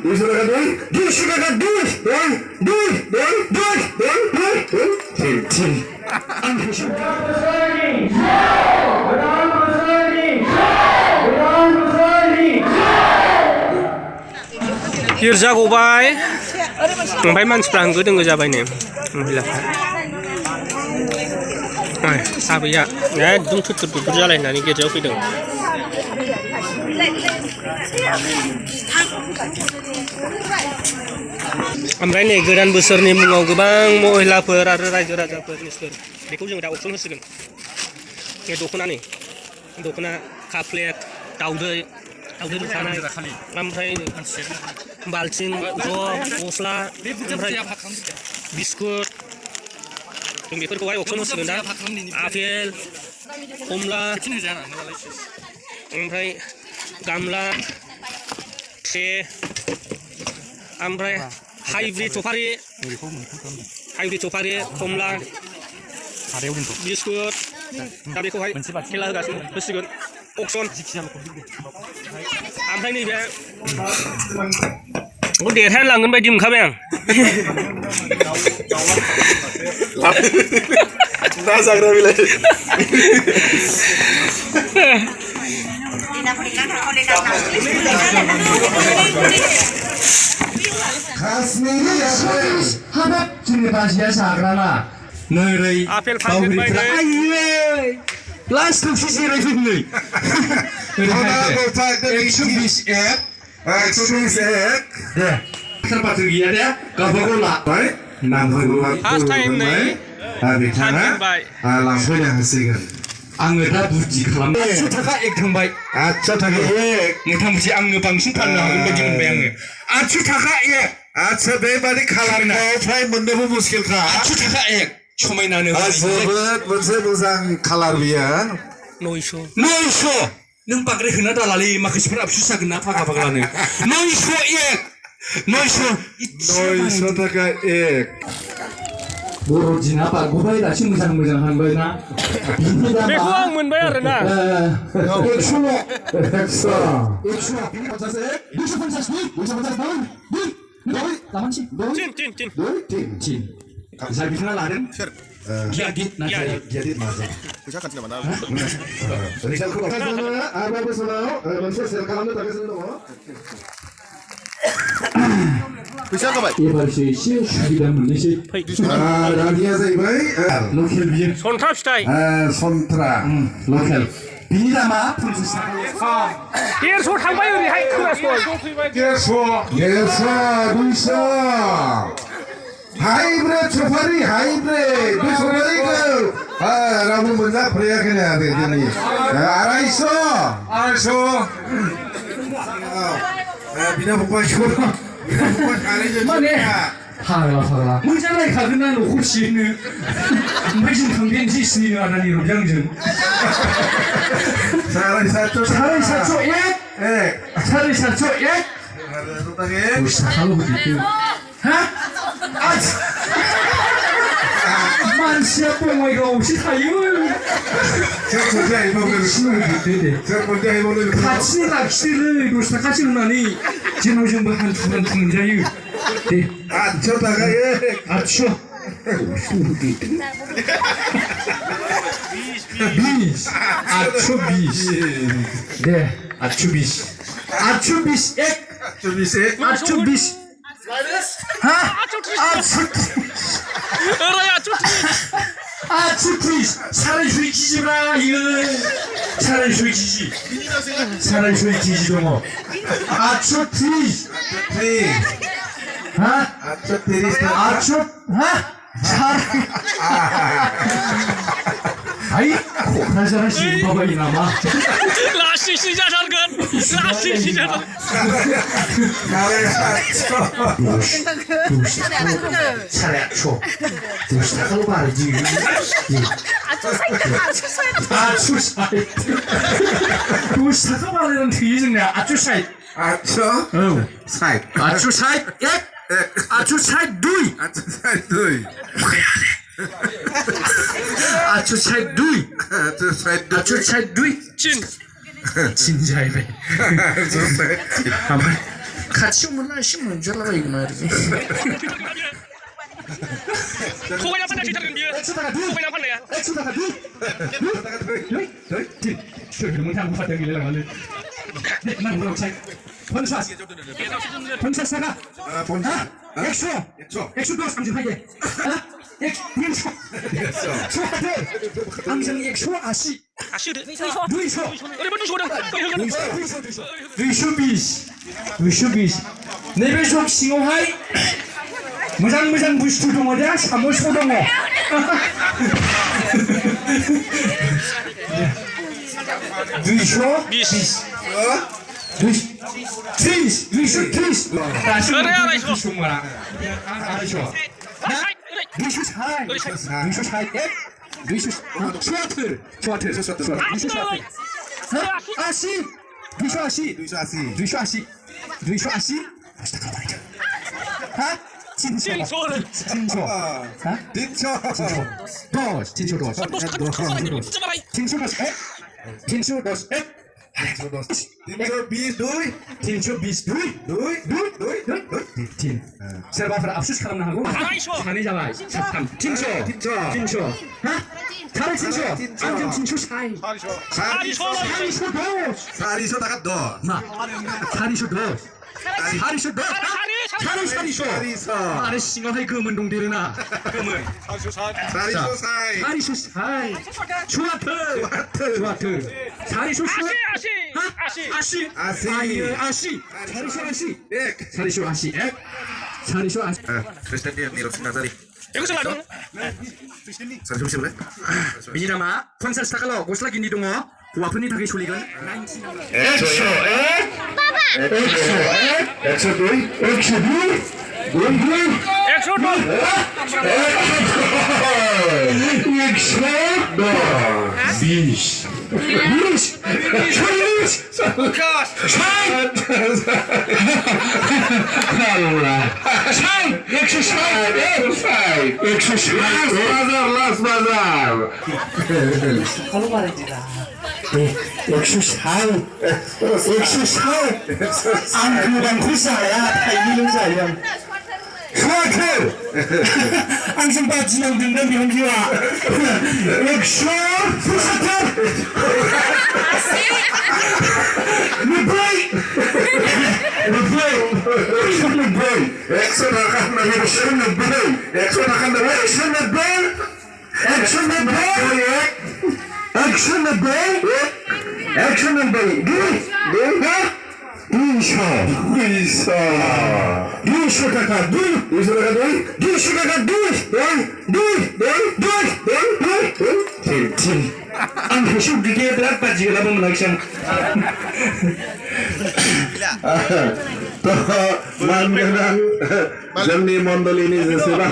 200 টাকা দুই 200 টাকা দুই তিন गिर्जा गबाय ओमफ्राय मानसिफ्रा होंगो दोंगो जाबाय नै महिलाफ्रा आबैया एकदम थुथुर थुथुर जालायनानै गिर्जायाव फैदों ओमफ्राय नै गोदान बोसोरनि मुङाव गोबां महिलाफोर आरो रायजो राजाफोर बेखौ जों दा अक्सन होसिगोन बे दख'ना काफ्लेट दाउदै रुखानाय ओमफ्राय बाल्थिं गस्ला ओमफ्राय बिस्कुट जों बेफोरखौहाय अक्सन होसिगोन दा आपेल कमला ओमफ्राय गामला ट्रे ओमफ्राय हाइब्रिद सफारि कमला बिस्कुट दा बेखौहाय खेला होसिगोन अक्सन ओमफ्राय नैबे देरहाया लांगोन बायदि मोनखाबाय आं ना जाग्रा बिलाइ काश्मीरी हाबाब जोंनि बाजिया जाग्राना नोरै आपेल फानबाय लास्ट खौसो जिरायफैनै 120 एक दे सोरबाथो गैया दे गावबागाव लाबाय नामफोरखौ फार्स्ट टाइम नै बिथाङा लांफैनो हासिगोन आङो दा बुद्धि खालामबाय 800 थाखा एक थांबाय 800 थाखा एक मथा मथि आंनो बांसिन फाननो हागोन बायदि मोनबाय आङो 800 थाखा एक आच्छा बेबादि खालामना फ्राय मोननोबो मुस्किलखा 800 थाखा एक समायनानो जोबोद मोनसे मोजां कालार बियो 900 नों बांद्राय होना दालालै माखासेफोर आफसुस जागोन ना फागा फाग्लानो 900 थाखा एक बर' दिना बारग'बाय दासो मोजां हानबाय ना बेखौ आं मोनबाय आरो ना 150 जाय बिथाङा लादों सोर गियादित नाजा फैसा खान्थि नामा ना रिजाल्टखौ आरोबाव बोसोराव मोनसे सेल खालामनो थागासिनो दङ फैसा जाबाय एबारसो एसे सुबिदा मोननोसै रानिया जाहैबाय लकेल बियो सन्थ्रा फिथाइ सन्थ्रा लकेल बिनि दामा 50 थाखा 150 थांबाय ओरैहाय खोनासं 150 200 हाइब्रिड सफारि हाइब्रिड बे सफारिखौ रावबो मोनजाफेराखैनो आरो दिनै 250 बिना फंबाय माने फाग्ला मोनजालायखागोन ना न'खरसेयैनो ओमफ्राय जों थांदेनसै सिनिनो आदानि रंजांजों 750 एक 750 एक 10 थाखाल' होदो हा मानसिया बङाइगावआवसो थायो खाथिनि लाखिदोलै 10 थाखासो होनानै जेनाव जोंबो हान्थु मोनजायो दे 800 थाखा 800 820 दे 820 एक 820 हा 830 सारायसय केजि ब्रा इयो सारायसय केजि दङ 830 हा 830 हा 아이 고라자라시 바바이 나마 라시시 자전건 라시시 자전건 차례초 두시타로 바르지 아추사이 두시타로 바르는 뒤지네 아추사이 아추사이 아추사이 예 아추사이 두이 아추사이 두이 아추사이 두이 아추사이 두이 진 진짜이네 खाथियाव मोनला एसे मोनजालाबायोमोन आरोखि थगायना फाननाय थैथारगोन बियो थगायना फाननाया मोजां फादों गेलेलाङालै नांगौ लावसाय पन्सास थाखा 100 दस आंजों हाय दे 300 आंजों 180 200 ओरैबो 220 नैबे जग सिङावहाय मोजां बुस्थु दङ दे सामस दङ 320 सोरबाफोर आफसुस खालामनो हागौ सानै जाबाय साथाम 300 हा 350 आंजों 360 410 थाखा मा 410 आरो सिङावहाय गोमोन दंदेरोना गोमोन 480 बिनि नामा 50 थाखाल' गस्ला गिन्दी दङ हौवाफोरनि थाखाय सोलिगोन 160 आं गोबांखौ जाया थाइनैल' जायो आंजों बादि नांदोंना बिहामजोआ आं गोसो गिदिर बिराद बादि गैलाबो मोनाखिसै मान गोनां जोंनि मण्डलिनि जेसेबां